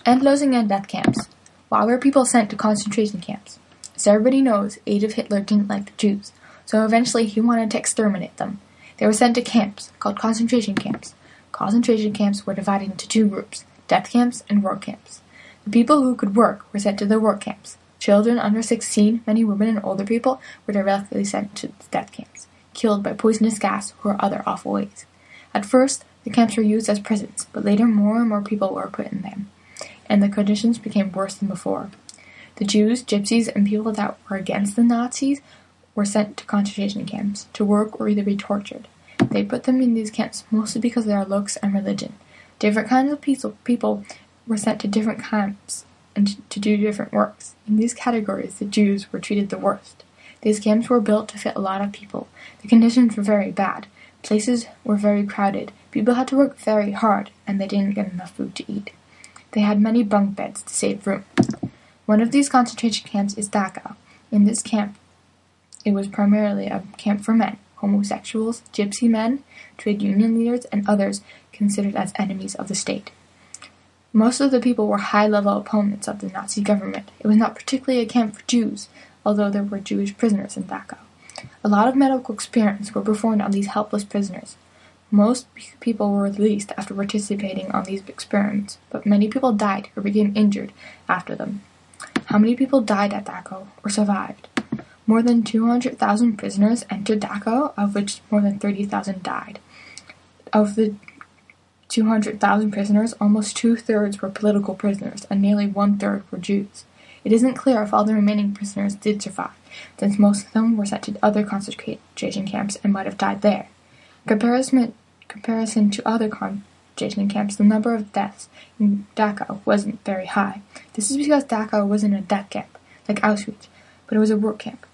Endlosing and death camps. Why were people sent to concentration camps? As everybody knows, Adolf Hitler didn't like the Jews, so eventually he wanted to exterminate them. They were sent to camps, called concentration camps. Concentration camps were divided into two groups, death camps and work camps. The people who could work were sent to the work camps. Children under 16, many women and older people were directly sent to death camps, killed by poisonous gas or other awful ways. At first, the camps were used as prisons, but later more and more people were put in them, and the conditions became worse than before. The Jews, Gypsies, and people that were against the Nazis were sent to concentration camps to work or either be tortured. They put them in these camps mostly because of their looks and religion. Different kinds of people were sent to different camps and to do different works. In these categories, the Jews were treated the worst. These camps were built to fit a lot of people. The conditions were very bad. Places were very crowded. People had to work very hard, and they didn't get enough food to eat. They had many bunk beds to save room. One of these concentration camps is Dachau. In this camp, it was primarily a camp for men, homosexuals, gypsy men, trade union leaders, and others considered as enemies of the state. Most of the people were high-level opponents of the Nazi government. It was not particularly a camp for Jews, although there were Jewish prisoners in Dachau. A lot of medical experiments were performed on these helpless prisoners. Most people were released after participating on these experiments, but many people died or became injured after them. How many people died at Dachau or survived? More than 200,000 prisoners entered Dachau, of which more than 30,000 died. Of the 200,000 prisoners, almost two-thirds were political prisoners, and nearly one-third were Jews. It isn't clear if all the remaining prisoners did survive, since most of them were sent to other concentration camps and might have died there. In comparison to other concentration camps, the number of deaths in Dachau wasn't very high. This is because Dachau wasn't a death camp, like Auschwitz, but it was a work camp.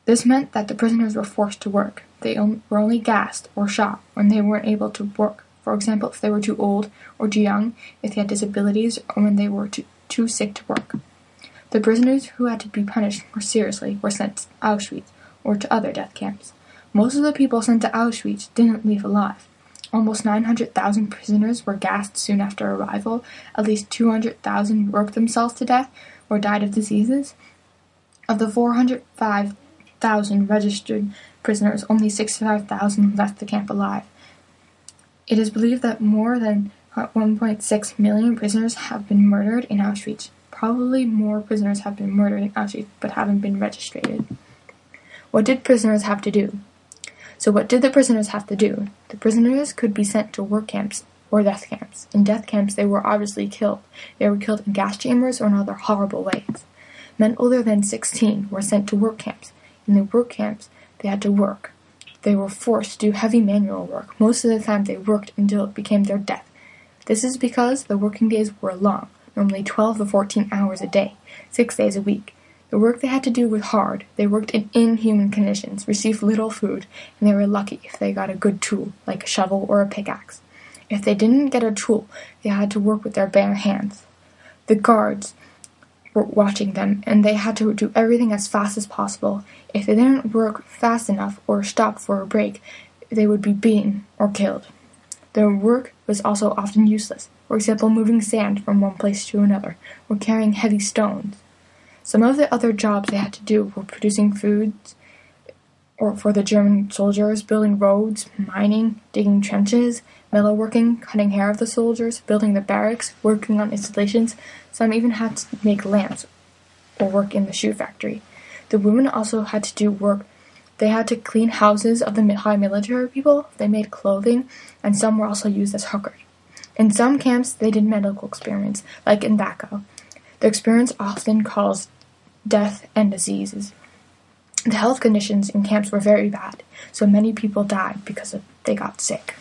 This meant that the prisoners were forced to work. They were only gassed or shot when they weren't able to work. For example, if they were too old or too young, if they had disabilities, or when they were too sick to work. The prisoners who had to be punished more seriously were sent to Auschwitz or to other death camps. Most of the people sent to Auschwitz didn't leave alive. Almost 900,000 prisoners were gassed soon after arrival. At least 200,000 worked themselves to death or died of diseases. Of the 405,000 registered prisoners, only 65,000 left the camp alive. It is believed that more than 1.6 million prisoners have been murdered in Auschwitz. Probably more prisoners have been murdered in Auschwitz but haven't been registered. What did prisoners have to do? So what did the prisoners have to do? The prisoners could be sent to work camps or death camps. In death camps, they were obviously killed. They were killed in gas chambers or in other horrible ways. Men older than 16 were sent to work camps. In the work camps, they had to work. They were forced to do heavy manual work. Most of the time, they worked until it became their death. This is because the working days were long, normally 12 to 14 hours a day, 6 days a week. The work they had to do was hard. They worked in inhuman conditions, received little food, and they were lucky if they got a good tool, like a shovel or a pickaxe. If they didn't get a tool, they had to work with their bare hands. The guards were watching them, and they had to do everything as fast as possible. If they didn't work fast enough or stop for a break, they would be beaten or killed. Their work was also often useless, for example, moving sand from one place to another, or carrying heavy stones. Some of the other jobs they had to do were producing food or for the German soldiers, building roads, mining, digging trenches, metalworking, cutting hair of the soldiers, building the barracks, working on installations. Some even had to make lamps or work in the shoe factory. The women also had to do work. They had to clean houses of the high military people, they made clothing, and some were also used as hookers. In some camps, they did medical experiments, like in Dachau. The experiments often caused death and diseases. The health conditions in camps were very bad, so many people died because they got sick.